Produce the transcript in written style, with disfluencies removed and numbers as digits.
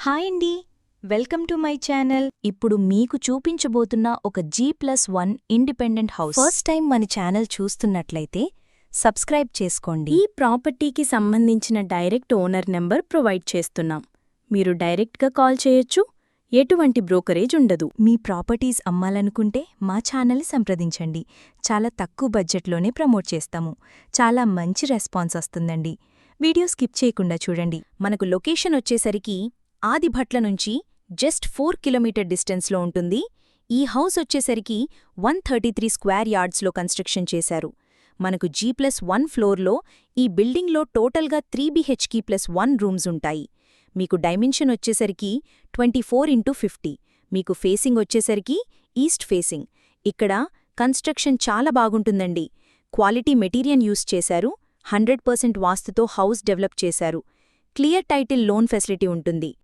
Hi అండి, welcome to my channel. ఇప్పుడు మీకు చూపించబోతున్న ఒక G+1 independent house. First time మన ఛానల్ చూస్తున్నట్లయితే సబ్స్క్రైబ్ చేసుకోండి. ఈ ప్రాపర్టీకి సంబంధించిన డైరెక్ట్ ఓనర్ నెంబర్ ప్రొవైడ్ చేస్తున్నాం. మీరు డైరెక్ట్గా కాల్ చేయొచ్చు. ఎటువంటి బ్రోకరేజ్ ఉండదు. మీ ప్రాపర్టీస్ అమ్మాలనుకుంటే మా ఛానల్ని సంప్రదించండి. చాలా తక్కువ బడ్జెట్లోనే ప్రమోట్ చేస్తాము. చాలా మంచి రెస్పాన్స్ వస్తుందండి. వీడియో స్కిప్ చేయకుండా చూడండి. మనకు లొకేషన్ వచ్చేసరికి ఆదిభట్ల నుంచి జస్ట్ 4 కిలోమీటర్ డిస్టెన్స్లో ఉంటుంది. ఈ హౌస్ వచ్చేసరికి 133 స్క్వేర్ యార్డ్స్లో కన్స్ట్రక్షన్ చేశారు. మనకు G+1 ఫ్లోర్లో ఈ బిల్డింగ్లో టోటల్గా 3 BHK+1 రూమ్స్ ఉంటాయి. మీకు డైమెన్షన్ వచ్చేసరికి 24x50. మీకు ఫేసింగ్ వచ్చేసరికి ఈస్ట్ ఫేసింగ్. ఇక్కడ కన్స్ట్రక్షన్ చాలా బాగుంటుందండి. క్వాలిటీ మెటీరియల్ యూస్ చేశారు. 100% వాస్తుతో హౌస్ డెవలప్ చేశారు. క్లియర్ టైటిల్ లోన్ ఫెసిలిటీ ఉంటుంది.